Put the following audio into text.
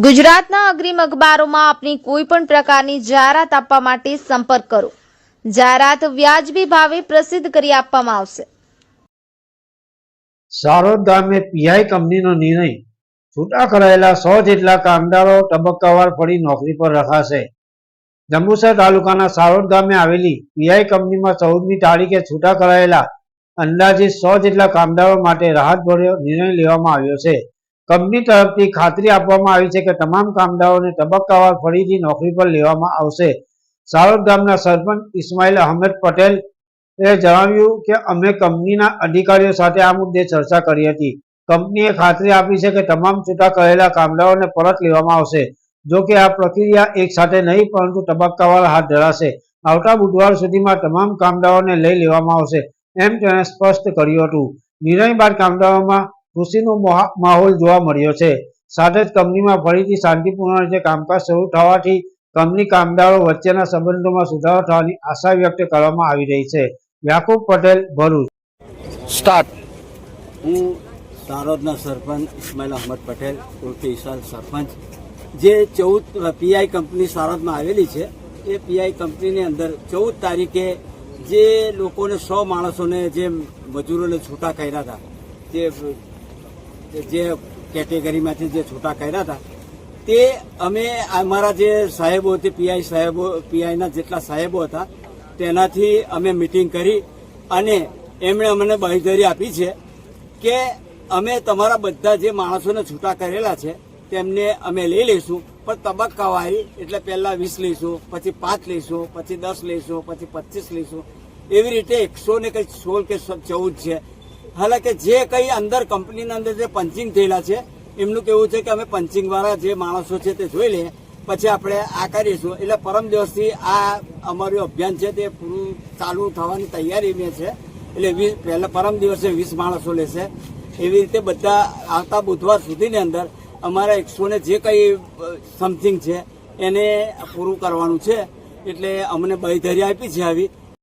ગુજરાતના અગ્રીમ અખબારોમાં આપની કોઈ પણ પ્રકારની જાહેરાત આપવા માટે સંપર્ક કરો। જાહેરાત વ્યાજબી ભાવે પ્રસિદ્ધ કરી આપવામાં આવશે। સારોદ ગામે પીઆઈ કંપનીનો નિર્ણય, છૂટા કરાયેલા 100 જેટલા કામદારો તબક્કાવાર ફરી નોકરી પર રખાશે। જંબુસર તાલુકાના સારોદ ગામે આવેલી પીઆઈ કંપનીમાં 14મી તારીખે છૂટા કરાયેલા અંદાજિત 100 જેટલા કામદારો માટે રાહતભર્યો નિર્ણય લેવામાં આવ્યો છે। કંપની તરફથી ખાતરી આપવામાં આવી છે કે તમામ કામદારોને તબક્કાવાર ફરીથી નોકરી પર લેવામાં આવશે। સારોદ ગામના સરપંચ ઇસ્માઇલ અહમદ પટેલે જણાવ્યું કે અમે કંપનીના અધિકારીઓ સાથે આ મુદ્દે ચર્ચા કરી હતી। કંપનીએ ખાતરી આપી છે કે તમામ છૂટા કરેલા કામદારોને પરત લેવામાં આવશે। જો કે આ પ્રક્રિયા એક સાથે નહીં પરંતુ તબક્કાવાર હાથ ધરાશે। આવતા બુધવાર સુધીમાં તમામ કામદારોને લઈ લેવામાં આવશે એમ તેણે સ્પષ્ટ કર્યું હતું। નિર્ણય બાદ કામદારોમાં ખુશીનો માહોલ જોવા મળ્યો છે। સાથે જ કંપનીમાં ફરીથી શાંતિપૂર્ણ રીતે કામકાજ શરૂ થવાથી કંપની કામદારો વચ્ચેના સંબંધોમાં સુધારો થવાની આશા વ્યક્ત કરવામાં આવી રહી છે। યાકુબ પટેલ, ભરૂચ। સ્ટાર્ટ। હું સારોદના સરપંચ ઇસ્માઇલ અહમદ પટેલ ઉર્ફે ઈશાલ સરપંચ, જે 14 પીઆઈ કંપની સારોદમાં આવેલી છે। એ પીઆઈ કંપનીની અંદર 14 તારીખે જે લોકોને 100 માણસોને જે મજૂરોને છૂટા કર્યા હતા, જે કેટેગરીમાંથી જે છૂટા કર્યા હતા, તે અમે અમારા જે સાહેબો તે પીઆઈના જેટલા સાહેબો હતા તેનાથી અમે મિટિંગ કરી અને એમણે અમને બાંહેધરી આપી છે કે અમે તમારા બધા જે માણસોને છૂટા કરેલા છે તેમને અમે લઈ લઈશું, પણ તબક્કાવારી, એટલે પહેલા 20 લઈશું, પછી 5 લઈશું, પછી 10 લઈશું, પછી 25 લઈશું, એવી રીતે 100 ને કંઈ 16 કે 14 છે। હાલાકે જે કંઈ અંદર કંપનીના અંદર જે પંચિંગ થયેલા છે એમનું કહેવું છે કે અમે પંચિંગ વાળા જે માણસો છે તે જોઈ લઈએ પછી આપણે આ કરીશું। એટલે પરમ દિવસથી આ અમારું અભિયાન છે તે પૂરું ચાલુ થવાની તૈયારી છે। એટલે પહેલા પરમ દિવસે 20 માણસો લેશે। એવી રીતે બધા આવતા બુધવાર સુધીની અંદર અમારા 100 ને જે કંઈ સમથિંગ છે એને પૂરું કરવાનું છે। એટલે અમને બાંહેધરી આપી છે આવી।